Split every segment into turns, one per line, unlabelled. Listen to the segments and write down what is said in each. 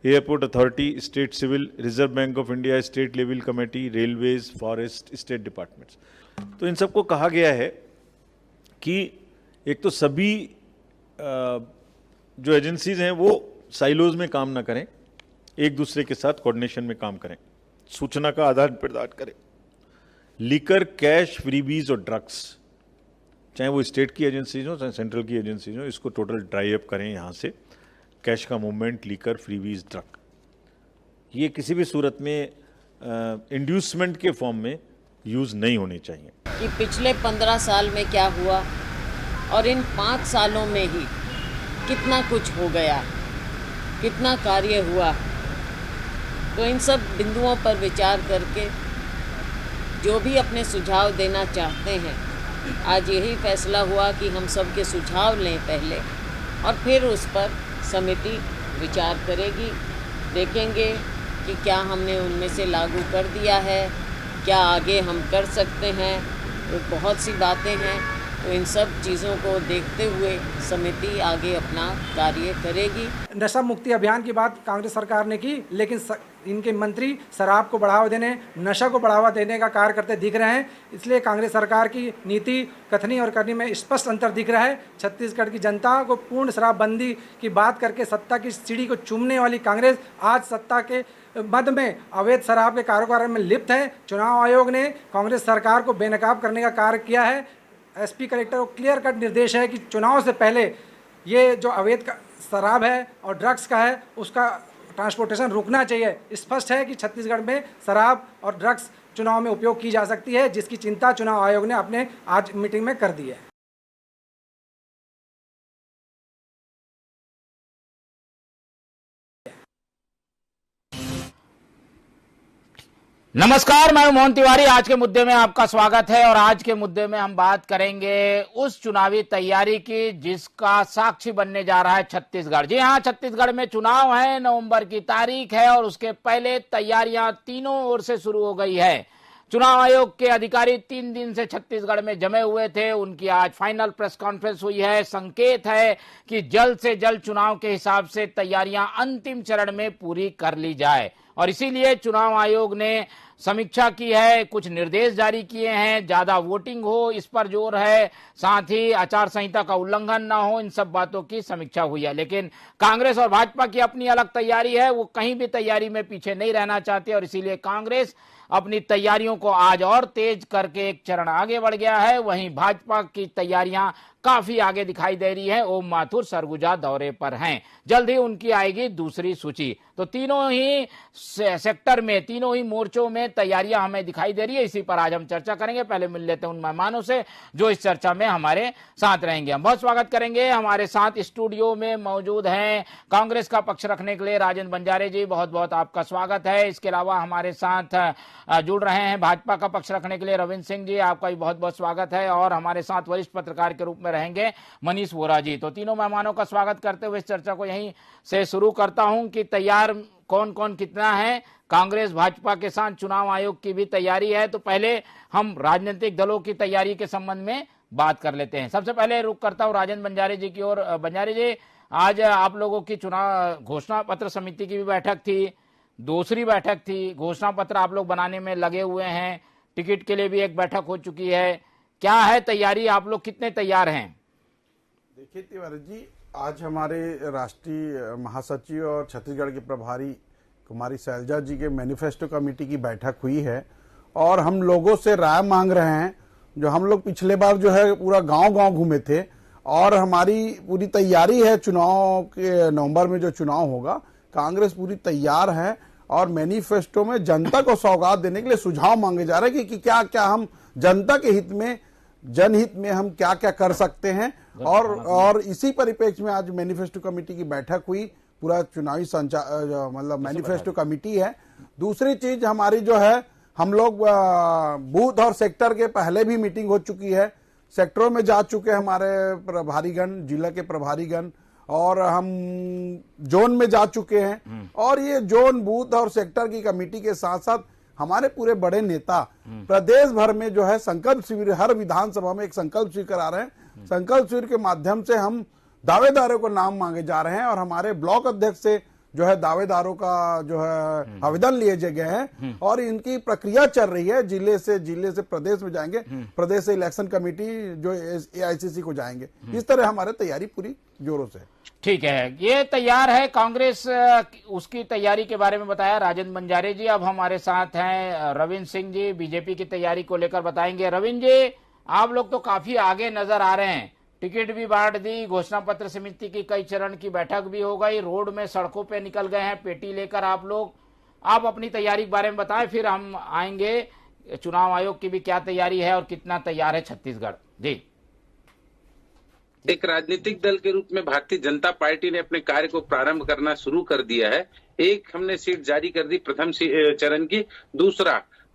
Airport authority, state civil, reserve bank of India, state level committee, railways, forest, state departments. तो इन सबको कहा गया है कि एक तो सभी जो एजेंसीज हैं वो साइलोज में काम ना करें, एक दूसरे के साथ कोऑर्डिनेशन में काम करें, सूचना का आदान प्रदान करें। लीकर, कैश, फ्रीबीज और ड्रग्स, चाहे वो स्टेट की एजेंसीज हो चाहे सेंट्रल की एजेंसीज हो, इसको टोटल ड्राई अप करें। यहाँ से कैश का मूवमेंट, लीकर, फ्रीबीज, ड्रग, ये किसी भी सूरत में इंड्यूसमेंट के फॉर्म में यूज़ नहीं होनी चाहिए।
कि पिछले 15 साल में क्या हुआ और इन 5 सालों में ही कितना कुछ हो गया, कितना कार्य हुआ। तो इन सब बिंदुओं पर विचार करके जो भी अपने सुझाव देना चाहते हैं, आज यही फैसला हुआ कि हम सब के सुझाव लें पहले और फिर उस पर समिति विचार करेगी। देखेंगे कि क्या हमने उनमें से लागू कर दिया है, क्या आगे हम कर सकते हैं। तो बहुत सी बातें हैं, तो इन सब चीज़ों को देखते हुए समिति आगे अपना कार्य करेगी।
नशा मुक्ति अभियान की बात कांग्रेस सरकार ने की, लेकिन इनके मंत्री शराब को बढ़ावा देने, नशा को बढ़ावा देने का कार्य करते दिख रहे हैं। इसलिए कांग्रेस सरकार की नीति कथनी और करनी में स्पष्ट अंतर दिख रहा है। छत्तीसगढ़ की जनता को पूर्ण शराबबंदी की बात करके सत्ता की सीढ़ी को चूमने वाली कांग्रेस आज सत्ता के मद में अवैध शराब के कारोबार में लिप्त है। चुनाव आयोग ने कांग्रेस सरकार को बेनकाब करने का कार्य किया है। एसपी कलेक्टर को क्लियर कट निर्देश है कि चुनाव से पहले ये जो अवैध शराब है और ड्रग्स का है उसका ट्रांसपोर्टेशन रुकना चाहिए। स्पष्ट है कि छत्तीसगढ़ में शराब और ड्रग्स चुनाव में उपयोग की जा सकती है, जिसकी चिंता चुनाव आयोग ने अपने आज मीटिंग में कर दी है।
नमस्कार, मैं मोहन तिवारी। आज के मुद्दे में आपका स्वागत है और आज के मुद्दे में हम बात करेंगे उस चुनावी तैयारी की जिसका साक्षी बनने जा रहा है छत्तीसगढ़। जी हां, छत्तीसगढ़ में चुनाव है, नवंबर की तारीख है और उसके पहले तैयारियां तीनों ओर से शुरू हो गई है। चुनाव आयोग के अधिकारी 3 दिन से छत्तीसगढ़ में जमे हुए थे, उनकी आज फाइनल प्रेस कॉन्फ्रेंस हुई है। संकेत है कि जल्द से जल्द चुनाव के हिसाब से तैयारियां अंतिम चरण में पूरी कर ली जाए और इसीलिए चुनाव आयोग ने समीक्षा की है, कुछ निर्देश जारी किए हैं, ज्यादा वोटिंग हो इस पर जोर है, साथ ही आचार संहिता का उल्लंघन ना हो, इन सब बातों की समीक्षा हुई है। लेकिन कांग्रेस और भाजपा की अपनी अलग तैयारी है, वो कहीं भी तैयारी में पीछे नहीं रहना चाहते और इसीलिए कांग्रेस अपनी तैयारियों को आज और तेज करके एक चरण आगे बढ़ गया है। वहीं भाजपा की तैयारियां काफी आगे दिखाई दे रही है। ओम माथुर सरगुजा दौरे पर हैं, जल्द ही उनकी आएगी दूसरी सूची। तो तीनों ही सेक्टर में, तीनों ही मोर्चों में तैयारियां हमें दिखाई दे रही है। इसी पर आज हम चर्चा करेंगे। पहले मिल लेते हैं उन मेहमानों से जो इस चर्चा में हमारे साथ रहेंगे। हम बहुत स्वागत करेंगे। हमारे साथ स्टूडियो में मौजूद हैं कांग्रेस का पक्ष रखने के लिए राजेंद्र बंजारे जी, बहुत बहुत आपका स्वागत है। इसके अलावा हमारे साथ जुड़ रहे हैं भाजपा का पक्ष रखने के लिए रविंद्र सिंह जी, आपका भी बहुत बहुत स्वागत है। और हमारे साथ वरिष्ठ पत्रकार के रूप में रहेंगे मनीष वोरा जी। तो तीनों मेहमानों का स्वागत करते हुए इस चर्चा को यहीं से शुरू करता हूं कि तैयार कौन कौन कितना है। कांग्रेस भाजपा के साथ चुनाव आयोग की भी तैयारी है। तो पहले हम राजनीतिक दलों की तैयारी के संबंध में बात कर लेते हैं। सबसे पहले रुख करता हूं राजेंद्र बंजारे जी की ओर। बंजारे जी, आज आप लोगों की चुनाव घोषणा पत्र समिति की भी बैठक थी, दूसरी बैठक थी, घोषणा पत्र आप लोग बनाने में लगे हुए हैं, टिकट के लिए भी एक बैठक हो चुकी है। क्या है तैयारी, आप लोग कितने तैयार हैं?
देखिए तिवारी जी, आज हमारे राष्ट्रीय महासचिव और छत्तीसगढ़ के प्रभारी कुमारी शैलजा जी के मैनिफेस्टो कमेटी की बैठक हुई है और हम लोगों से राय मांग रहे हैं। जो हम लोग पिछले बार जो है पूरा गांव-गांव घूमे थे और हमारी पूरी तैयारी है चुनाव के नवंबर में जो चुनाव होगा, कांग्रेस पूरी तैयार है और मैनिफेस्टो में जनता को सौगात देने के लिए सुझाव मांगे जा रहे हैं कि क्या क्या हम जनता के हित में, जनहित में हम क्या क्या कर सकते हैं। और इसी परिप्रेक्ष्य में आज मैनिफेस्टो कमेटी की बैठक हुई। पूरा चुनावी मतलब मैनिफेस्टो कमेटी है। दूसरी चीज हमारी जो है, हम लोग बूथ और सेक्टर के पहले भी मीटिंग हो चुकी है, सेक्टरों में जा चुके हैं हमारे प्रभारीगण, जिला के प्रभारीगण, और हम जोन में जा चुके हैं। और ये जोन, बूथ और सेक्टर की कमेटी के साथ साथ हमारे पूरे बड़े नेता प्रदेश भर में जो है संकल्प शिविर, हर विधानसभा में एक संकल्प शिविर करा रहे हैं। संकल्प शिविर के माध्यम से हम दावेदारों को नाम मांगे जा रहे हैं और हमारे ब्लॉक अध्यक्ष से जो है दावेदारों का जो है आवेदन लिए गए हैं और इनकी प्रक्रिया चल रही है। जिले से प्रदेश में जाएंगे, प्रदेश से इलेक्शन कमेटी जो AICC को जाएंगे। इस तरह हमारी तैयारी पूरी जोरों से।
ठीक है, ये तैयार है कांग्रेस, उसकी तैयारी के बारे में बताया राजेंद्र बंजारे जी। अब हमारे साथ हैं रविंद्र सिंह जी, बीजेपी की तैयारी को लेकर बताएंगे। रविंद्र जी, आप लोग तो काफी आगे नजर आ रहे हैं, टिकट भी बांट दी, घोषणा पत्र समिति की कई चरण की बैठक भी हो गई, रोड में सड़कों पे निकल गए हैं पेटी लेकर आप लोग। आप अपनी तैयारी के बारे में बताएं, फिर हम आएंगे चुनाव आयोग की भी क्या तैयारी है और कितना तैयार है छत्तीसगढ़ जी।
एक राजनीतिक दल के रूप में भारतीय जनता पार्टी ने अपने कार्य को प्रारंभ करना शुरू कर दिया है। एक हमने सीट जारी कर दी प्रथम चरण की,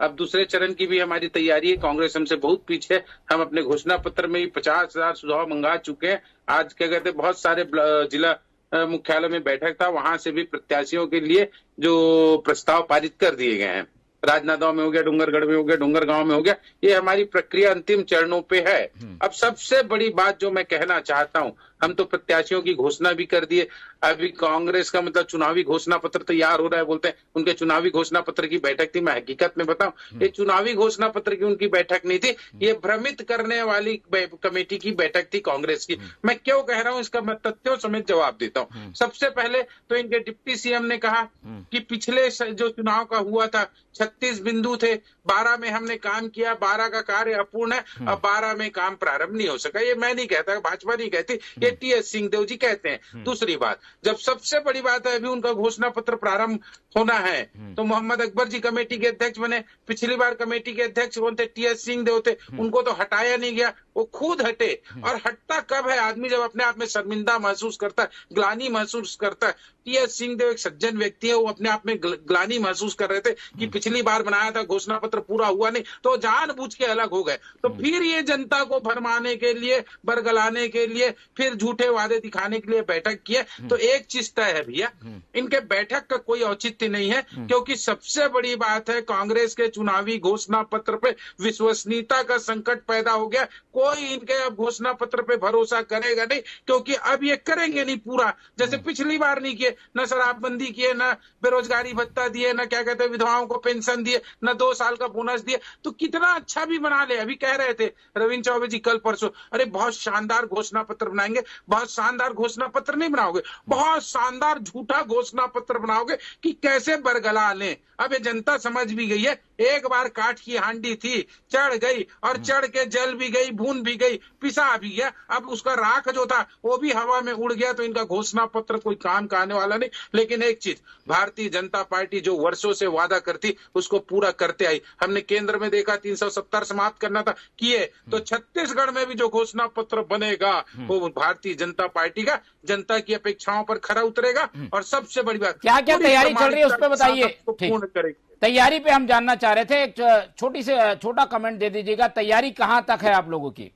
अब दूसरे चरण की भी हमारी तैयारी है। कांग्रेस हमसे बहुत पीछे है। हम अपने घोषणा पत्र में ही 50,000 सुझाव मंगा चुके हैं। आज क्या कहते हैं, बहुत सारे जिला मुख्यालय में बैठक था, वहां से भी प्रत्याशियों के लिए जो प्रस्ताव पारित कर दिए गए हैं। राजनांदगांव में हो गया, डूंगरगढ़ में हो गया, डूंगरगांव में हो गया। ये हमारी प्रक्रिया अंतिम चरणों पे है। अब सबसे बड़ी बात जो मैं कहना चाहता हूं, हम तो प्रत्याशियों की घोषणा भी कर दिए। अभी कांग्रेस का मतलब चुनावी घोषणा पत्र तैयार हो रहा है, बोलते हैं उनके चुनावी घोषणा पत्र की बैठक थी। मैं हकीकत में बताऊं, ये चुनावी घोषणा पत्र की उनकी बैठक नहीं थी, ये भ्रमित करने वाली कमेटी की बैठक थी कांग्रेस की। मैं क्यों कह रहा हूं, इसका मैं तथ्यों समेत जवाब देता हूं। सबसे पहले तो इनके डिप्टी CM ने कहा कि पिछले जो चुनाव का हुआ था 36 बिंदु थे, 12 में हमने काम किया, 12 का कार्य अपूर्ण है, अब 12 में काम प्रारंभ नहीं हो सका। ये मैं नहीं कहता, भाजपा नहीं कहती, ये TS सिंहदेव जी कहते हैं। दूसरी बात, जब सबसे बड़ी बात है अभी उनका घोषणा पत्र प्रारंभ होना है, तो मोहम्मद अकबर जी कमेटी के अध्यक्ष बने। पिछली बार कमेटी के अध्यक्ष कौन थे? TS सिंहदेव थे। उनको तो हटाया नहीं गया, वो खुद हटे। और हटता कब है आदमी? जब अपने आप में शर्मिंदा महसूस करता है, ग्लानि महसूस करता है। TS सिंहदेव एक सज्जन व्यक्ति है, वो अपने आप में ग्लानि महसूस कर रहे थे कि पिछली बार बनाया था घोषणा पत्र पूरा हुआ नहीं, तो जानबूझ के अलग हो गए। तो फिर ये जनता को भरमाने के लिए, बरगलाने के लिए, फिर झूठे वादे दिखाने के लिए बैठक की है। तो एक चीज तय है भैया, इनके बैठक का कोई औचित्य नहीं है, क्योंकि सबसे बड़ी बात है कांग्रेस के चुनावी घोषणा पत्र पे विश्वसनीयता का संकट पैदा हो गया। कोई इनके अब घोषणा पत्र पे भरोसा करेगा नहीं, क्योंकि अब ये करेंगे नहीं पूरा, जैसे पिछली बार नहीं किए। न शराबबंदी किए, न बेरोजगारी भत्ता दिए, न क्या कहते हैं विधवाओं को पेंशन दिए, न 2 साल का बोनस दिए। तो कितना अच्छा भी बना ले। अभी कह रहे थे रविंद्र चौबे जी कल परसों, अरे बहुत शानदार घोषणा पत्र बनाएंगे। बहुत शानदार घोषणा पत्र नहीं बनाओगे, बहुत शानदार झूठा घोषणा पत्र बनाओगे कि कैसे बरगला लें। अब ये जनता समझ भी गई है, एक बार काठ की हांडी थी, चढ़ गई, और चढ़ के जल भी गई, भून भी गई, पिसा भी गया। अब उसका राख जो था वो भी हवा में उड़ गया। तो इनका घोषणा पत्र कोई काम का आने वाला नहीं। लेकिन एक चीज, भारतीय जनता पार्टी जो वर्षों से वादा करती उसको पूरा करते आई। हमने केंद्र में देखा 370 समाप्त करना था, किए। तो छत्तीसगढ़ में भी जो घोषणा पत्र बनेगा वो भारतीय जनता पार्टी का जनता की अपेक्षाओं पर खरा उतरेगा। और सबसे बड़ी बात,
क्या क्या तैयारी चल रही है उस पर बताइए।
पूर्ण करेगी।
तैयारी पे हम जानना चाह रहे थे, एक छोटा कमेंट दे दीजिएगा, तैयारी कहां तक है आप लोगों की?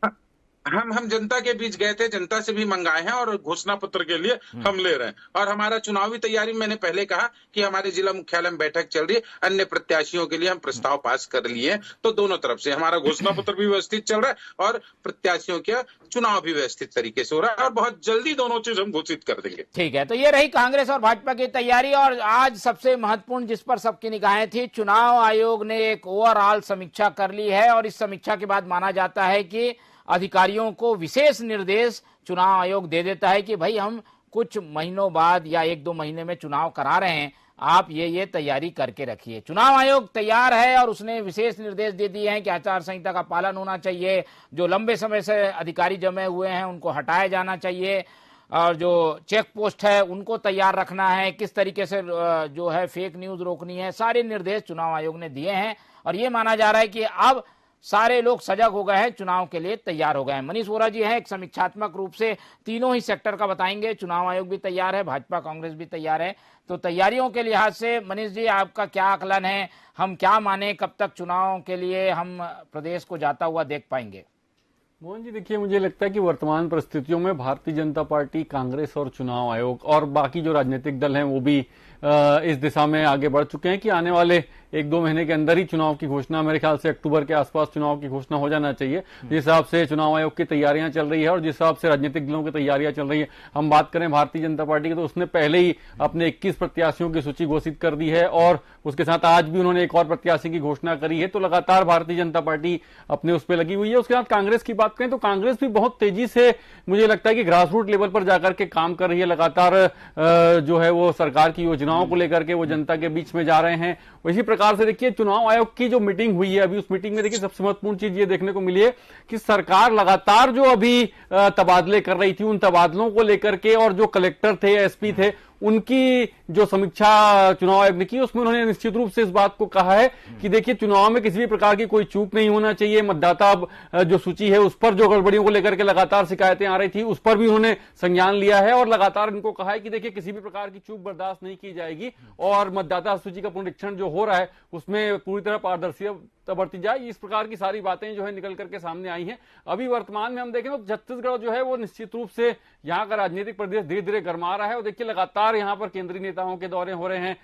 हम जनता के बीच गए थे, जनता से भी मंगाए हैं और घोषणा पत्र के लिए हम ले रहे हैं। और हमारा चुनावी तैयारी, मैंने पहले कहा कि हमारे जिला मुख्यालय में बैठक चल रही है, अन्य प्रत्याशियों के लिए हम प्रस्ताव पास कर लिए हैं। तो दोनों तरफ से हमारा घोषणा पत्र भी व्यवस्थित चल रहा है और प्रत्याशियों का चुनाव भी व्यवस्थित तरीके से हो रहा है, और बहुत जल्दी दोनों चीज हम घोषित कर देंगे।
ठीक है, तो ये रही कांग्रेस और भाजपा की तैयारी। और आज सबसे महत्वपूर्ण, जिस पर सबकी निगाहें थी, चुनाव आयोग ने एक ओवरऑल समीक्षा कर ली है। और इस समीक्षा के बाद माना जाता है कि अधिकारियों को विशेष निर्देश चुनाव आयोग दे देता है कि भाई हम कुछ महीनों बाद या 1-2 महीने में चुनाव करा रहे हैं, आप ये तैयारी करके रखिए। चुनाव आयोग तैयार है और उसने विशेष निर्देश दे दिए हैं कि आचार संहिता का पालन होना चाहिए, जो लंबे समय से अधिकारी जमे हुए हैं उनको हटाया जाना चाहिए, और जो चेक पोस्ट है उनको तैयार रखना है, किस तरीके से जो है फेक न्यूज रोकनी है, सारे निर्देश चुनाव आयोग ने दिए हैं। और ये माना जा रहा है कि अब सारे लोग सजग हो गए हैं, चुनाव के लिए तैयार हो गए हैं। मनीष वोरा जी हैं, एक समीक्षात्मक रूप से तीनों ही सेक्टर का बताएंगे। चुनाव आयोग भी तैयार है, भाजपा कांग्रेस भी तैयार है। तो तैयारियों के लिहाज से मनीष जी, आपका क्या आकलन है? हम क्या माने, कब तक चुनाव के लिए हम प्रदेश को जाता हुआ देख पाएंगे?
मोहन जी, देखिए, मुझे लगता है कि वर्तमान परिस्थितियों में भारतीय जनता पार्टी, कांग्रेस और चुनाव आयोग और बाकी जो राजनीतिक दल हैं वो भी इस दिशा में आगे बढ़ चुके हैं कि आने वाले 1-2 महीने के अंदर ही चुनाव की घोषणा, मेरे ख्याल से अक्टूबर के आसपास चुनाव की घोषणा हो जाना चाहिए। जिस हिसाब से चुनाव आयोग की तैयारियां चल रही है और जिस हिसाब से राजनीतिक दलों की तैयारियां चल रही है, हम बात करें भारतीय जनता पार्टी की तो उसने पहले ही अपने 21 प्रत्याशियों की सूची घोषित कर दी है और उसके साथ आज भी उन्होंने एक और प्रत्याशी की घोषणा करी है। तो लगातार भारतीय जनता पार्टी अपने उस पर लगी हुई है। उसके साथ कांग्रेस की बात करें तो कांग्रेस भी बहुत तेजी से मुझे लगता है कि ग्रास रूट लेवल पर जाकर के काम कर रही है। लगातार जो है वो सरकार की योजनाओं को लेकर के वो जनता के बीच में जा रहे हैं। इसी प्रकार से देखिए चुनाव आयोग की जो मीटिंग हुई है अभी, उस मीटिंग में देखिए सबसे महत्वपूर्ण चीज ये देखने को मिली है कि सरकार लगातार जो अभी तबादले कर रही थी, उन तबादलों को लेकर के और जो कलेक्टर थे, एसपी थे, उनकी जो समीक्षा चुनाव आयोग ने की, उसमें उन्होंने निश्चित रूप से इस बात को कहा है कि देखिए चुनाव में किसी भी प्रकार की कोई चूक नहीं होना चाहिए। मतदाता जो सूची है उस पर जो गड़बड़ियों को लेकर के लगातार शिकायतें आ रही थी, उस पर भी उन्होंने संज्ञान लिया है और लगातार इनको कहा है कि देखिए किसी भी प्रकार की चूक बर्दाश्त नहीं की जाएगी और मतदाता सूची का पुनरीक्षण जो हो रहा है उसमें पूरी तरह पारदर्शिता बरती जाए। इस प्रकार की सारी बातें जो है निकल करके सामने आई हैं। अभी वर्तमान में हम देखें तो छत्तीसगढ़ जो है वो निश्चित रूप से यहाँ का राजनीतिक प्रदेश धीरे धीरे गर्मा रहा है और देखिए लगातार यहाँ पर केंद्रीय नेताओं के दौरे हो रहे हैं,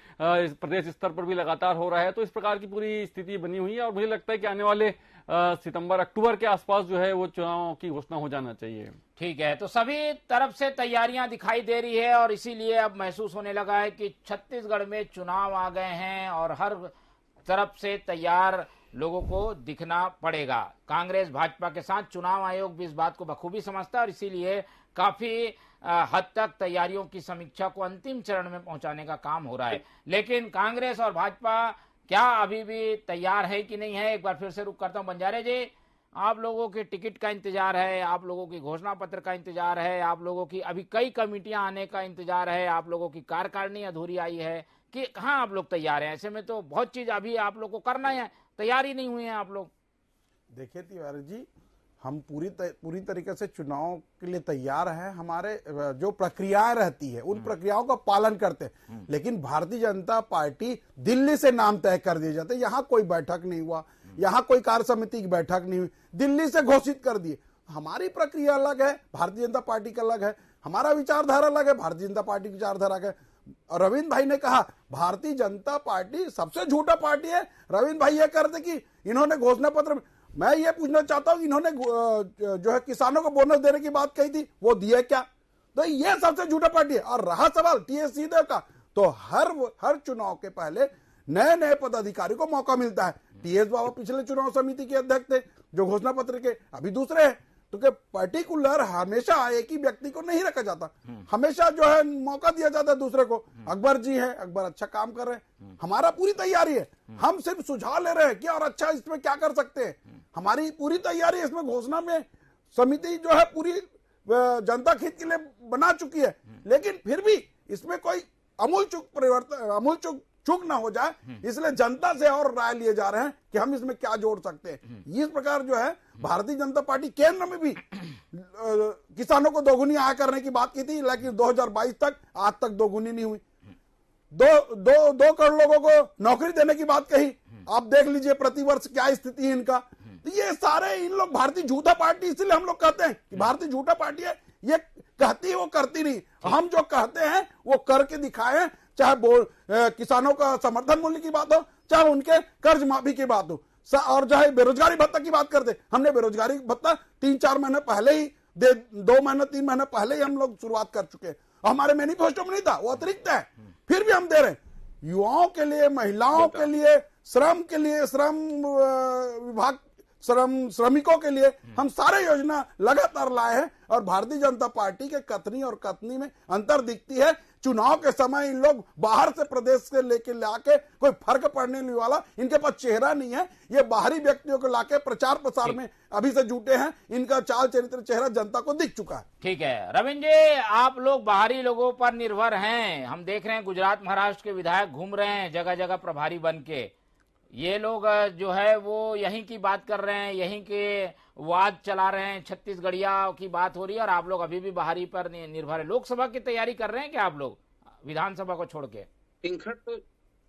प्रदेश स्तर पर भी लगातार हो रहा है। तो इस प्रकार की पूरी स्थिति बनी हुई है और मुझे लगता है कि आने वाले सितंबर अक्टूबर के आसपास जो है वो चुनाव की घोषणा हो जाना चाहिए।
ठीक है, तो सभी तरफ से तैयारियां दिखाई दे रही है और इसीलिए अब महसूस होने लगा है कि छत्तीसगढ़ में चुनाव आ गए हैं और हर तरफ से तैयार लोगों को दिखना पड़ेगा। कांग्रेस भाजपा के साथ चुनाव आयोग भी इस बात को बखूबी समझता है और इसीलिए काफी हद तक तैयारियों की समीक्षा को अंतिम चरण में पहुंचाने का काम हो रहा है। लेकिन कांग्रेस और भाजपा क्या अभी भी तैयार है कि नहीं है, एक बार फिर से रुक करता हूं। बंजारे जी, आप लोगों के टिकट का इंतजार है, आप लोगों की घोषणा पत्र का इंतजार है, आप लोगों की अभी कई कमेटियां आने का इंतजार है, आप लोगों की कार्यकारिणी अधूरी आई है कि कहाँ आप लोग तैयार हैं? ऐसे में तो बहुत चीज अभी आप लोग को करना है, तैयार ही नहीं हुए हैं आप लोग।
देखिए तिवारी जी, हम पूरी तरीके से चुनाव के लिए तैयार हैं। हमारे जो प्रक्रियाएं रहती है उन प्रक्रियाओं का पालन करते हैं, लेकिन भारतीय जनता पार्टी दिल्ली से नाम तय कर दिए जाते हैं। यहाँ कोई बैठक नहीं हुआ, यहाँ कोई कार्य समिति की बैठक नहीं हुई, दिल्ली से घोषित कर दिए। हमारी प्रक्रिया अलग है, भारतीय जनता पार्टी का अलग है, हमारा विचारधारा अलग है, भारतीय जनता पार्टी की विचारधारा है। और रविंद्र भाई ने कहा भारतीय जनता पार्टी सबसे झूठा पार्टी है। रविंद्र भाई ये करते कि इन्होंने घोषणा पत्र, मैं ये पूछना चाहता हूं कि इन्होंने जो है किसानों को बोनस देने की बात कही थी, वो दिए क्या? तो ये सबसे झूठा पार्टी है। और रहा सवाल टीएस सिंहदेव का, तो हर चुनाव के पहले नए नए पदाधिकारी को मौका मिलता है। टीएस बाबा पिछले चुनाव समिति के अध्यक्ष थे, जो घोषणा पत्र के, अभी दूसरे हैं। तो क्या पर्टिकुलर हमेशा एक ही व्यक्ति को नहीं रखा जाता, हमेशा जो है मौका दिया जाता है दूसरे को। अकबर जी है, अकबर अच्छा काम कर रहे हैं, हमारा पूरी तैयारी है, हम सिर्फ सुझाव ले रहे हैं कि और अच्छा इसमें क्या कर सकते हैं। हमारी पूरी तैयारी है। इसमें घोषणा में समिति जो है पूरी जनता हित के लिए बना चुकी है, लेकिन फिर भी इसमें कोई अमूल चूक ना हो जाए, इसलिए जनता से और राय लिए जा रहे हैं कि हम इसमें क्या जोड़ सकते हैं। इस प्रकार जो है भारतीय जनता पार्टी केंद्र में भी किसानों को दोगुनी आय करने की बात की थी, लेकिन 2022 तक आज तक दोगुनी नहीं हुई। 2 करोड़ लोगों को नौकरी देने की बात कही, आप देख लीजिए प्रतिवर्ष क्या स्थिति है इनका। तो ये सारे इन लोग भारतीय झूठा पार्टी, इसलिए हम लोग कहते हैं कि भारतीय झूठा पार्टी है। ये कहती है, वो करती नहीं। हम जो कहते हैं वो करके दिखाए, चाहे किसानों का समर्थन मूल्य की बात हो, चाहे उनके कर्ज माफी की बात हो, और चाहे बेरोजगारी भत्ता की बात करते। हमने बेरोजगारी भत्ता 3-4 महीने पहले ही 2 महीने 3 महीने पहले ही हम लोग शुरुआत कर चुके हैं। हमारे मैनिफेस्टो में नहीं था, वो अतिरिक्त है, फिर भी हम दे रहे हैं। युवाओं के लिए, महिलाओं के लिए, श्रम के लिए, श्रम विभाग, श्रमिकों के लिए हम सारे योजना लगातार लाए हैं। और भारतीय जनता पार्टी के कथनी और कथनी में अंतर दिखती है। चुनाव के समय इन लोग बाहर से प्रदेश से लेके लाके कोई फर्क पड़ने वाला इनके पास चेहरा नहीं है। ये बाहरी व्यक्तियों को लाके प्रचार प्रसार में अभी से जुटे हैं। इनका चाल चरित्र चेहरा जनता को दिख चुका है।
ठीक है रविंद्र जी, आप लोग बाहरी लोगों पर निर्भर हैं। हम देख रहे हैं गुजरात महाराष्ट्र के विधायक घूम रहे हैं जगह जगह प्रभारी बन के। ये लोग जो है वो यहीं की बात कर रहे हैं, यहीं के वाद चला रहे हैं, छत्तीसगढ़िया की बात हो रही है और आप लोग अभी भी बाहरी पर निर्भर है। लोकसभा की तैयारी कर रहे हैं क्या आप लोग, विधानसभा को छोड़ के?
इंखट तो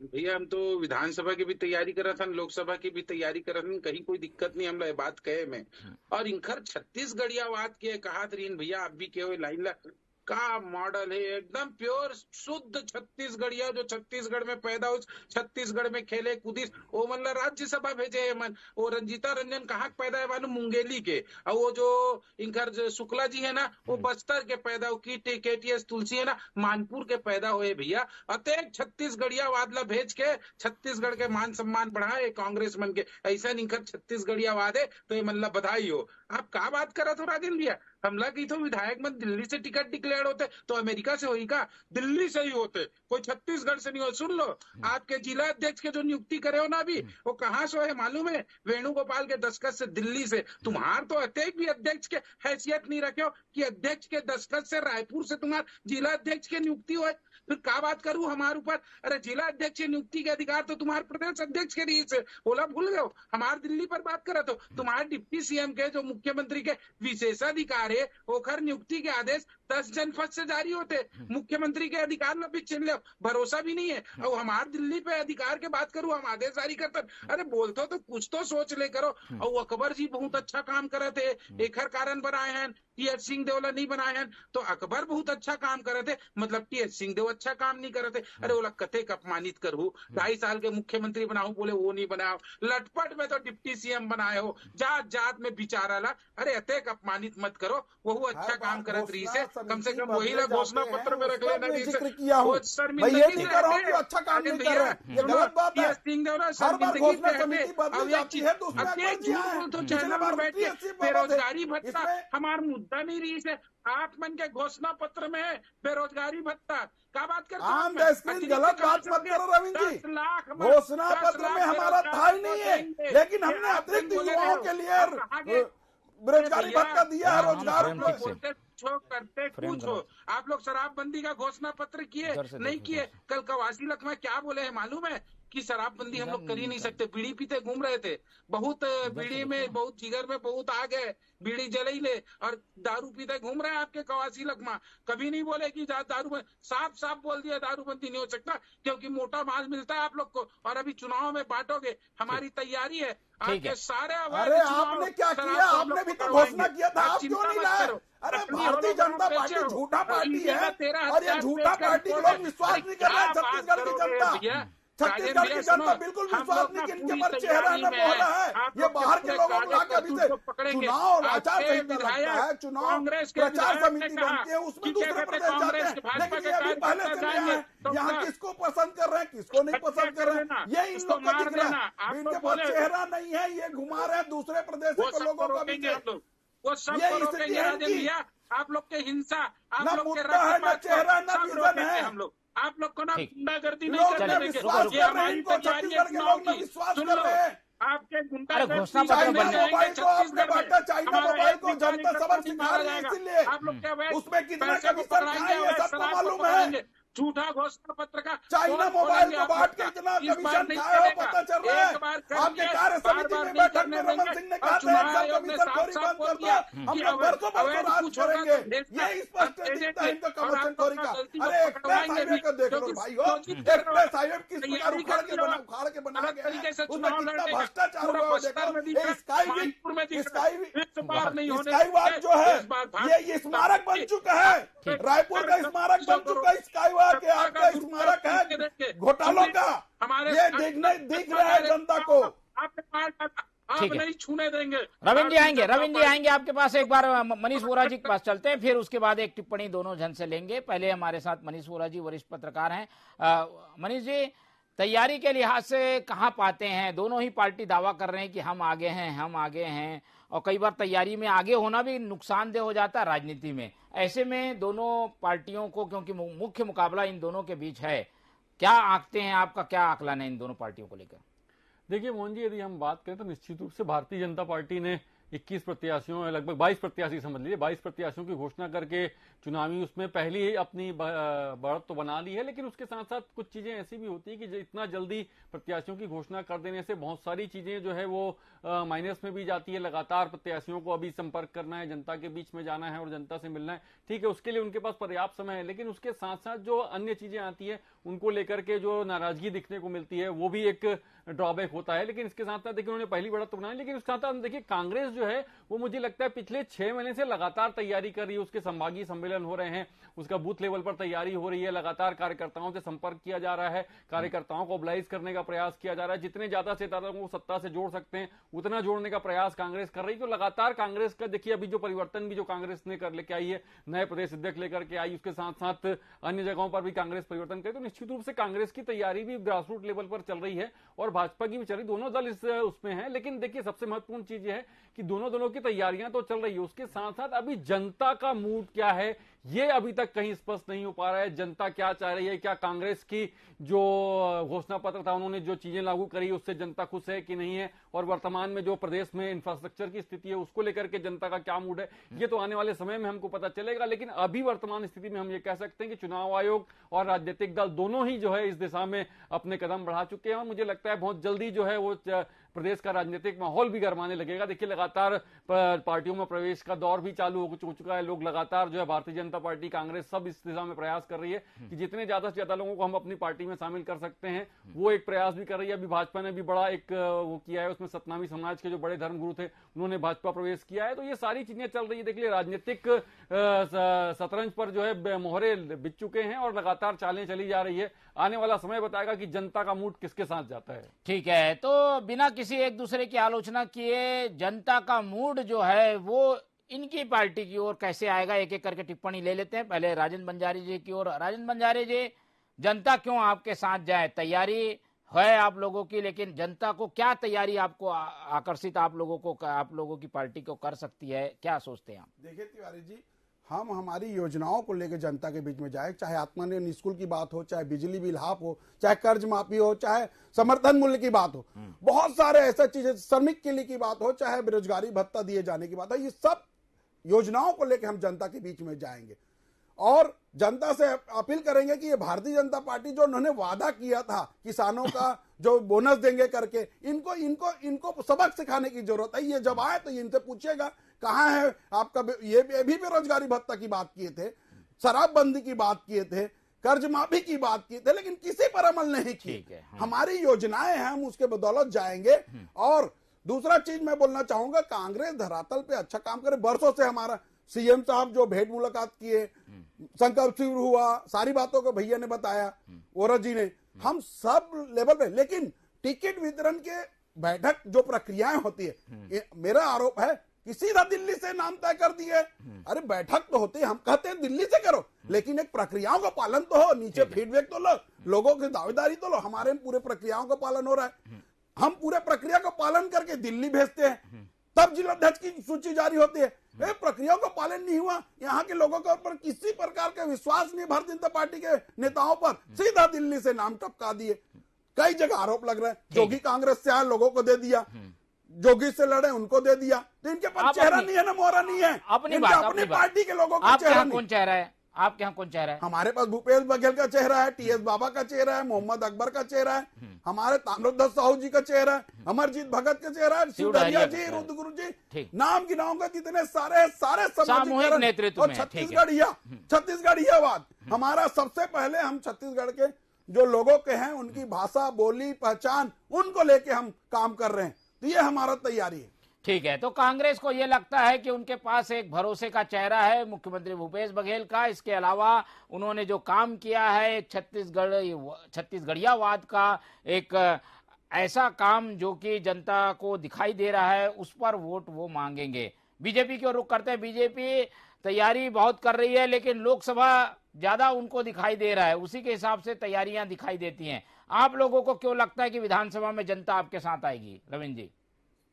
भैया हम तो विधानसभा की भी तैयारी कर रहा था, लोकसभा की भी तैयारी कर रहा था, कहीं कोई दिक्कत नहीं, हम लोग बात कहे में। और इंखर छत्तीसगढ़िया बात के कहा तरीन भैया, आप भी कहो लाइन ला का मॉडल है, एकदम प्योर शुद्ध छत्तीसगढ़िया जो छत्तीसगढ़ में पैदा हो, छत्तीसगढ़ में खेले कूदी। वो मतलब राज्यसभा भेजे है मन। वो रंजीता रंजन कहाँ पैदा है मालूम? मुंगेली के। और वो जो इनकर जो शुक्ला जी है ना, वो बस्तर के पैदा हो। KTS तुलसी है ना, मानपुर के पैदा हुए भैया। अतएक छत्तीसगढ़िया वादला भेज के छत्तीसगढ़ के मान सम्मान बढ़ाए कांग्रेस मन के। ऐसा इनकर छत्तीसगढ़िया वाद है तो ये मतलब बधाई हो। आप क्या बात कर रहे हो राजेंद्र भैया? हमला की तो विधायक मन दिल्ली से टिकट डिक्लेयर होते तो अमेरिका से होई का? दिल्ली से ही होते, कोई छत्तीसगढ़ से नहीं हो। सुन लो, आपके जिला अध्यक्ष के जो नियुक्ति करे हो ना अभी, वो कहाँ से है मालूम है? वेणुगोपाल के दस्तखत से, दिल्ली से। तुम्हार तो अत्येक भी अध्यक्ष के हैसियत नहीं रखे हो कि अध्यक्ष के दस्तखत से रायपुर से तुम्हार जिला अध्यक्ष के नियुक्ति हो। फिर क्या बात करूं हमारे ऊपर? अरे जिला अध्यक्ष की नियुक्ति के अधिकार तो तुम्हारे प्रदेश अध्यक्ष के लिए से बोला, भूल गए हो? हमारे दिल्ली पर बात कर रहे तो तुम्हारे डिप्टी CM के जो मुख्यमंत्री के विशेषाधिकार है, ओखर नियुक्ति के आदेश 10 जनपद से जारी होते। मुख्यमंत्री के अधिकार में भी चिन्ह लो, भरोसा भी नहीं है। और हमारे दिल्ली पे अधिकार के बात करूं, हम आदेश जारी करते। अरे बोलते तो कुछ तो सोच ले करो। और अकबर जी बहुत अच्छा काम करे थे, एखर कारण बनाए हैं। TH सिंहदेव नहीं बनाए हैं तो अकबर बहुत अच्छा काम करे थे, मतलब TH सिंहदेव अच्छा काम नहीं करे थे। अरे बोला कथे अपमानित करूं, 2.5 साल के मुख्यमंत्री बनाऊं, बोले वो नहीं बनाओ। लटपट में तो डिप्टी CM बनाए हो, जात जात में बिचारा ला। अरे अतेक अपमानित मत करो, वो अच्छा काम करत रही से, कम से कम वही ला घोषणा पत्र में रख लेना।
जिक्र किया हूं, मैं ये नहीं कर रहा हूं कि अच्छा काम नहीं कर रहे हैं, ये गलत बात है। हर बार घोषणा समिति बदली जाती है तो उसमें
बेरोजगारी भत्ता हमारा मुद्दा नहीं रही से। आप मन के घोषणा पत्र में है बेरोजगारी भत्ता, क्या बात करते हैं?
आम स्क्रीन गलत बात मत करो रविंद्र जी। घोषणा पत्र में हमारा था ही नहीं है, लेकिन हमने अतिरिक्त युवाओं के लिए बेरोजगारी भत्ता दिया है, रोजगार
बोलते छो करते कुछ हो। आप लोग शराबबंदी का घोषणा पत्र किए नहीं किए? कल कवासी लखमा क्या बोले हैं मालूम है? कि शराबबंदी हम लोग कर ही नहीं सकते। बीड़ी पीते घूम रहे थे, बहुत बीड़ी में बहुत जिगर में बहुत आ गए, बीड़ी जले ही ले, और दारू पीते घूम रहे हैं आपके कवासी लखमा। कभी नहीं बोले कि दारू में, साफ साफ बोल दिया दारूबंदी नहीं हो सकता क्योंकि मोटा माल मिलता है आप लोग को, और अभी चुनाव में बांटोगे। हमारी तैयारी है आपके सारे।
अरे आपने क्या किया? आपने भी तो घोषणा किया था, आप क्यों नहीं लाए? अरे भारतीय जनता पार्टी झूठा पार्टी है और ये झूठा पार्टी को लोग विश्वास नहीं कर रहे हैं। छत्तीसगढ़ की जनता, छत्तीसगढ़ की जनता बिल्कुल विश्वास नहीं कि इनके पर चेहरा न बोला है। ये बाहर के लोगों को लाकर अभी से चुनाव आचार संहिता लगता है, चुनाव प्रचार समिति बनती है, उसमें दूसरे प्रदेश जाते हैं। लेकिन ये अभी पहले से नहीं है, यहाँ किसको पसंद कर रहे हैं, किसको नहीं पसंद कर रहे हैं, ये इन लोग का दिख रहा है। इनके पास चेहरा नहीं है, ये घुमा रहे हैं दूसरे प्रदेश के लोगों को भी।
वो सब भैया आप लोग के हिंसा, आप लोग के
चेहरा न विजन है।
हम लोग आप लोग को ना गुंडागर्दी नहीं
लोग
करने देंगे।
विश्वास कर रहे हैं, इनको छत्तीसगढ़ के लोग न विश्वास कर रहे हैं।
आपके
घोषणा
चाइना मोबाइल को आपने बांटा, चाइना मोबाइल को जनता सबक सिखा रही है, इसीलिए
आप लोग क्या
उसमें कितना कमीशन खाए ये सबको मालूम है।
झूठा घोषणा पत्र का
चाइना मोबाइल को बांट के इतना कमीशन खाए हो पता चल रहा है। आपके कार्य समिति में बैठक में रमन सिंह ने कहा था एक कमीशन खोरी बंद कर दिया, हम लोग बरसों राज करेंगे। ये स्पष्ट दिखता है इनका कमीशन खोरी का। अरे एक्सप्रेस हाईवे को देख लो भाई हो, एक्सप्रेस हाईवे किस प्रकार उखाड़ के बनाया गया है, उसमें कितना भ्रष्टाचार हुआ है देखो। स्काई वॉक जो है ये स्मारक बन चुका है, रायपुर का स्मारक बन चुका है। स्काई वॉक के आपका स्मारक है घोटालों का, ये दिख रहा है जनता को।
आप नहीं छूने देंगे।
रविंद्र जी आएंगे आपके पास। एक बार मनीष वोरा जी के पास चलते हैं, फिर उसके बाद एक टिप्पणी दोनों जन से लेंगे। पहले हमारे साथ मनीष वोरा जी वरिष्ठ पत्रकार हैं। मनीष जी, तैयारी के लिहाज से कहाँ पाते हैं? दोनों ही पार्टी दावा कर रहे हैं कि हम आगे हैं, और कई बार तैयारी में आगे होना भी नुकसानदेह हो जाता है राजनीति में। ऐसे में दोनों पार्टियों को, क्योंकि मुख्य मुकाबला इन दोनों के बीच है, क्या आंकते हैं? आपका क्या आकलन है इन दोनों पार्टियों को लेकर?
देखिए मोहन जी, यदि हम बात करें तो निश्चित रूप से भारतीय जनता पार्टी ने 21 प्रत्याशियों, लगभग 22 प्रत्याशी समझ लीजिए, 22 प्रत्याशियों की घोषणा करके चुनावी उसमें पहले ही अपनी बढ़त तो बना ली है। लेकिन उसके साथ साथ कुछ चीजें ऐसी भी होती है कि इतना जल्दी प्रत्याशियों की घोषणा कर देने से बहुत सारी चीजें जो है वो माइनस में भी जाती है। लगातार प्रत्याशियों को अभी संपर्क करना है, जनता के बीच में जाना है और जनता से मिलना है, ठीक है, उसके लिए उनके पास पर्याप्त समय है। लेकिन उसके साथ साथ जो अन्य चीजें आती है उनको लेकर के जो नाराजगी दिखने को मिलती है वो भी एक ड्रॉबैक होता है। लेकिन इसके साथ साथ देखिए उन्होंने पहली बढ़त तो बनाई, लेकिन उसके साथ साथ देखिए कांग्रेस जो जो है वो मुझे लगता है पिछले 6 महीने से लगातार तैयारी कर रही है। उसके संभागीय सम्मेलन हो रहे हैं, उसका बूथ लेवल पर तैयारी हो रही है, लगातार कार्यकर्ताओं से संपर्क किया जा रहा है, कार्यकर्ताओं को मोबिलाइज करने का प्रयास किया जा रहा है। जितने ज्यादा से ज्यादा लोगों को सत्ता से जोड़ सकते हैं उतना जोड़ने का प्रयास कांग्रेस कर रही है। तो लगातार कांग्रेस का देखिए अभी जो परिवर्तन भी जो कांग्रेस ने कर लेके आई है, नए प्रदेश अध्यक्ष लेकर के आई, उसके साथ साथ अन्य जगहों पर भी कांग्रेस परिवर्तन करे, तो निश्चित रूप से कांग्रेस की तैयारी भी ग्रास रूट लेवल पर चल रही है और भाजपा की भी चल रही, दोनों दल इस उसमें है। लेकिन देखिए सबसे महत्वपूर्ण चीज यह है कि दोनों दलों की तैयारियां तो चल रही है, उसके साथ साथ अभी जनता का मूड क्या है ये अभी तक कहीं स्पष्ट नहीं हो पा रहा है। जनता क्या चाह रही है, क्या कांग्रेस की जो घोषणा पत्र था, उन्होंने जो चीजें लागू करी उससे जनता खुश है कि नहीं है, और वर्तमान में जो प्रदेश में इंफ्रास्ट्रक्चर की स्थिति है उसको लेकर के जनता का क्या मूड है, ये तो आने वाले समय में हमको पता चलेगा। लेकिन अभी वर्तमान स्थिति में हम ये कह सकते हैं कि चुनाव आयोग और राजनीतिक दल दोनों ही जो है इस दिशा में अपने कदम बढ़ा चुके हैं और मुझे लगता है बहुत जल्दी जो है वो प्रदेश का राजनीतिक माहौल भी गरमाने लगेगा। देखिए लगातार पार्टियों में प्रवेश का दौर भी चालू हो चुका है, लोग लगातार जो है भारतीय जनता पार्टी, कांग्रेस सब इस दिशा में प्रयास कर रही है कि जितने ज्यादा से ज्यादा लोगों को हम अपनी पार्टी में शामिल कर सकते हैं वो एक प्रयास भी कर रही है। अभी भाजपा ने भी बड़ा एक वो किया है, उसमें सतनामी समाज के जो बड़े धर्मगुरु थे उन्होंने भाजपा प्रवेश किया है। तो ये सारी चीजें चल रही है। देखिए राजनीतिक शतरंज पर जो है मोहरे बिछ चुके हैं और लगातार चालें चली जा रही है। आने वाला समय बताएगा कि जनता का मूड किसके साथ जाता है।
ठीक है, तो बिना किसी एक दूसरे की आलोचना किए जनता का मूड जो है वो इनकी पार्टी की ओर कैसे आएगा, एक एक करके टिप्पणी ले लेते हैं। पहले राजेंद्र बंजारी जी की ओर। राजेंद्र बंजारी जी, जनता क्यों आपके साथ जाए? तैयारी है आप लोगों की, लेकिन जनता को क्या तैयारी आपको आकर्षित आप लोगों की पार्टी को कर सकती है, क्या सोचते हैं आप?
देखिए तिवारी जी, हम हमारी योजनाओं को लेकर जनता के बीच में जाए, चाहे आत्मनिर्भर स्कूल की बात हो, चाहे बिजली बिल हाफ हो, चाहे कर्ज माफी हो, चाहे समर्थन मूल्य की बात हो, बहुत सारे ऐसा चीजें, श्रमिक के लिए की बात हो, चाहे बेरोजगारी भत्ता दिए जाने की बात हो, ये सब योजनाओं को लेकर हम जनता के बीच में जाएंगे और जनता से अपील करेंगे कि ये भारतीय जनता पार्टी जो उन्होंने वादा किया था किसानों का जो बोनस देंगे करके, इनको इनको इनको सबक सिखाने की जरूरत है। ये जब आए तो इनसे पूछिएगा कहाँ है आपका, ये भी बेरोजगारी भत्ता की बात किए थे, शराबबंदी की बात किए थे, कर्ज माफी की बात की थे, लेकिन किसी पर अमल नहीं की। हमारी योजनाएं हैं, हम उसके बदौलत जाएंगे। और दूसरा चीज मैं बोलना चाहूंगा, कांग्रेस धरातल पे अच्छा काम करे। बरसों से हमारा सीएम साहब जो भेंट मुलाकात किए, संकल्प शिविर हुआ, सारी बातों को भैया ने बताया, ओरा जी ने, हम सब लेवल पे, लेकिन टिकट वितरण के बैठक जो प्रक्रियाएं होती है, मेरा आरोप है कि सीधा दिल्ली से नाम तय कर दिए। अरे बैठक तो होती है, हम कहते हैं दिल्ली से करो, लेकिन एक प्रक्रियाओं का पालन तो हो, नीचे फीडबैक तो लो, लोगों की दावेदारी तो लो। हमारे पूरे प्रक्रियाओं का पालन हो रहा है, हम पूरे प्रक्रिया का पालन करके दिल्ली भेजते हैं, तब जिलाध्यक्ष की सूची जारी होती है। प्रक्रियाओं का पालन नहीं हुआ, यहाँ के लोगों के ऊपर किसी प्रकार का विश्वास नहीं भारतीय जनता पार्टी के नेताओं पर, सीधा दिल्ली से नाम टपका दिए। कई जगह आरोप लग रहे हैं, जोगी कांग्रेस से आए लोगों को दे दिया, जोगी से लड़े उनको दे दिया, तो इनके पास चेहरा नहीं है ना मोहरा नहीं है।
अपनी
पार्टी के लोगों का चेहरा
कौन चेहरा है? आपके यहाँ कौन चेहरा है?
हमारे पास भूपेश बघेल का चेहरा है, टीएस बाबा का चेहरा है, मोहम्मद अकबर का चेहरा है, हमारे ताम्रध्वज साहू जी का चेहरा है, अमरजीत भगत का चेहरा है, शिवडरिया जी, रुद्रगुरु जी, नाम गिनाऊंगा जितने सारे
सामूहिक नेतृत्व में।
छत्तीसगढ़ियावाद हमारा सबसे पहले, हम छत्तीसगढ़ के जो लोगों के हैं उनकी भाषा, बोली, पहचान, उनको लेके हम काम कर रहे हैं। तो ये हमारा तैयारी है।
ठीक है, तो कांग्रेस को यह लगता है कि उनके पास एक भरोसे का चेहरा है मुख्यमंत्री भूपेश बघेल का। इसके अलावा उन्होंने जो काम किया है छत्तीसगढ़ियावाद का एक ऐसा काम जो कि जनता को दिखाई दे रहा है, उस पर वोट वो मांगेंगे। बीजेपी की ओर रुख करते हैं। बीजेपी तैयारी बहुत कर रही है, लेकिन लोकसभा ज्यादा उनको दिखाई दे रहा है, उसी के हिसाब से तैयारियां दिखाई देती हैं। आप लोगों को क्यों लगता है कि विधानसभा में जनता आपके साथ आएगी? रविंद्र जी।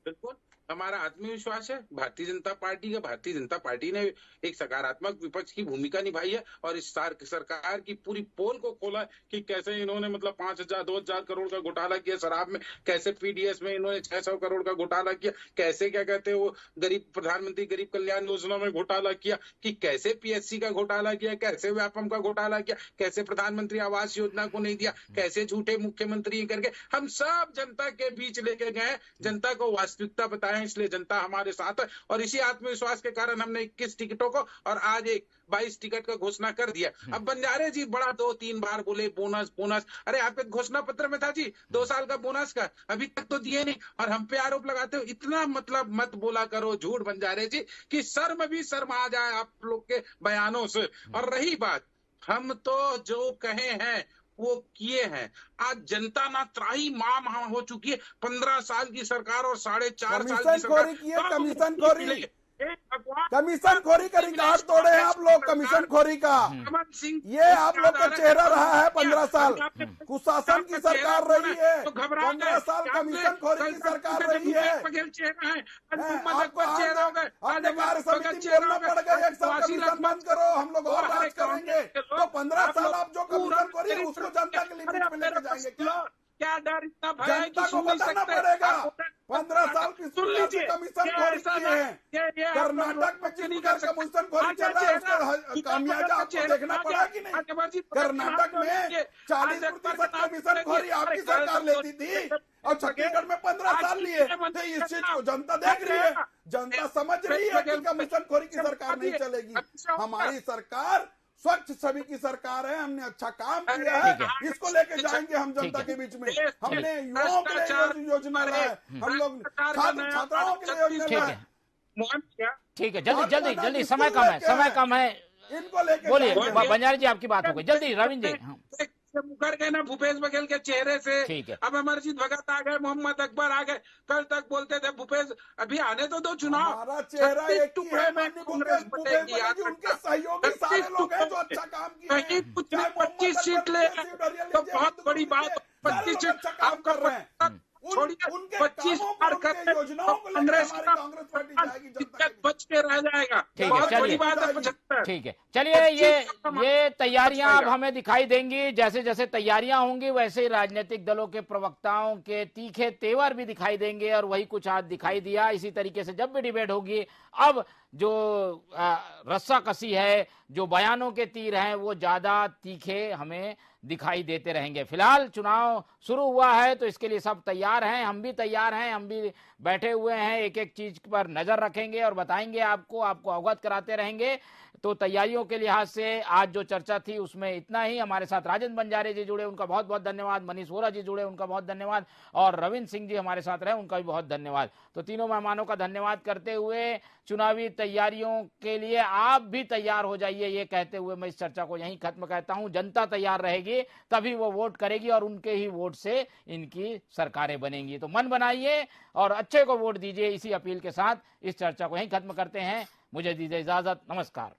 बिल्कुल, हमारा आत्मविश्वास है भारतीय जनता पार्टी का। भारतीय जनता पार्टी ने एक सकारात्मक विपक्ष की भूमिका निभाई है और इस सरकार की पूरी पोल को खोला कि कैसे इन्होंने मतलब 5,000 2,000 करोड़ का घोटाला किया शराब में, कैसे पीडीएस में इन्होंने 600 करोड़ का घोटाला किया, कैसे क्या कहते हैं वो प्रधानमंत्री गरीब कल्याण योजना में घोटाला किया, कि कैसे पीएससी का घोटाला किया, कैसे व्यापम का घोटाला किया, कैसे प्रधानमंत्री आवास योजना को नहीं दिया, कैसे झूठे मुख्यमंत्री करके हम सब जनता के बीच लेके गए, जनता को वास्तविकता बताए हैं, इसलिए जनता हमारे साथ है और इसी आत्मविश्वास के कारण हमने 21 टिकटों को और आज 22 टिकट का घोषणा कर दिया। अब बंजारे जी बड़ा 2-3 बार बोले बोनस बोनस, अरे आपके घोषणा पत्र में था जी 2 साल का बोनस का, अभी तक तो दिए नहीं और हम पे आरोप लगाते हो। इतना मतलब मत बोला करो झूठ बंजारे जी कि शर्म भी शर्मा जाए आप लोग के बयानों से। और रही बात, हम तो जो कहे हैं वो किए हैं। आज जनता ना त्राही माम हो चुकी है। 15 साल की सरकार और 4.5 साल की सरकार,
कमीशन खोरी कमीशन खोरी का रिकॉर्ड तोड़े हैं आप लोग। कमीशन खोरी का ये आप लोग का चेहरा रहा है 15 साल। कुशासन की सरकार रही है, 15 साल कमीशन खोरी की सरकार रही है। आपने कार्य समिति बोलना पड़ गया, एक साल कमीशन बंद करो, हम लोग और राज करेंगे। तो 15 साल आप जो कमीशन खोरी है उसको जनता के लिमिट में लेकर जाएंगे
क्या डर इतना भय है
जनता को बताना पड़ेगा। 15 साल की कमीशन खोरी की है। कर्नाटक में जिस प्रकार कमीशन खोरी चल रहा है उसका खामियाजा आपको देखना पड़ा कि नहीं। कर्नाटक में 40% कमीशन खोरी आपकी सरकार लेती थी और छत्तीसगढ़ में 15 साल लिए। तो इस चीज को जनता देख रही है, जनता समझ रही है कि कमीशन खोरी की सरकार नहीं चलेगी। हमारी सरकार स्वच्छ छवि की सरकार है, हमने अच्छा काम किया है, इसको लेके जाएंगे हम जनता के बीच में। हमने युवाओं के लिए योजना है, हम लोग छात्राओं के लिए योजना है।
ठीक है, जल्दी जल्दी जल्दी, समय कम है,
इनको लेके
बोलिए बंजारे जी, आपकी बात हो गई, जल्दी रविंद्र जी।
मुकर गए ना भूपेश बघेल के चेहरे से। अब अमरजीत भगत आ गए, मोहम्मद अकबर आ गए। कल तक बोलते थे भूपेश अभी आने तो दो चुनाव।
हमारा चेहरा एक ही है, भूपेश बघेल जी उनके सहयोगी सारे लोग हैं जो अच्छा काम किए।
कुछ 25 सीट ले तो बहुत बड़ी बात। 25 सीट आप कर रहे हैं, छोड़िए 25 पार करके कांग्रेस बच के रह जाएगा। बहुत बड़ी बात है 75।
ठीक है, चलिए ये तैयारियां अब हमें दिखाई देंगी। जैसे जैसे तैयारियां होंगी वैसे ही राजनीतिक दलों के प्रवक्ताओं के तीखे तेवर भी दिखाई देंगे और वही कुछ आज दिखाई दिया। इसी तरीके से जब भी डिबेट होगी अब जो रस्साकसी है, जो बयानों के तीर हैं, वो ज्यादा तीखे हमें दिखाई देते रहेंगे। फिलहाल चुनाव शुरू हुआ है तो इसके लिए सब तैयार हैं, हम भी तैयार हैं, हम भी बैठे हुए हैं, एक एक चीज पर नजर रखेंगे और बताएंगे आपको अवगत कराते रहेंगे। तो तैयारियों के लिहाज से आज जो चर्चा थी उसमें इतना ही। हमारे साथ राजेंद्र बंजारे जी जुड़े, उनका बहुत बहुत धन्यवाद। मनीष वोरा जी जुड़े, उनका बहुत धन्यवाद। और रविंद्र सिंह जी हमारे साथ रहे, उनका भी बहुत धन्यवाद। तो तीनों मेहमानों का धन्यवाद करते हुए चुनावी तैयारियों के लिए आप भी तैयार हो जाइए, ये कहते हुए मैं इस चर्चा को यहीं खत्म कहता हूं। जनता तैयार रहेगी तभी वो वोट करेगी और उनके ही वोट से इनकी सरकारें बनेंगी। तो मन बनाइए और अच्छे को वोट दीजिए। इसी अपील के साथ इस चर्चा को यहीं खत्म करते हैं। मुझे दीजिए इजाजत, नमस्कार।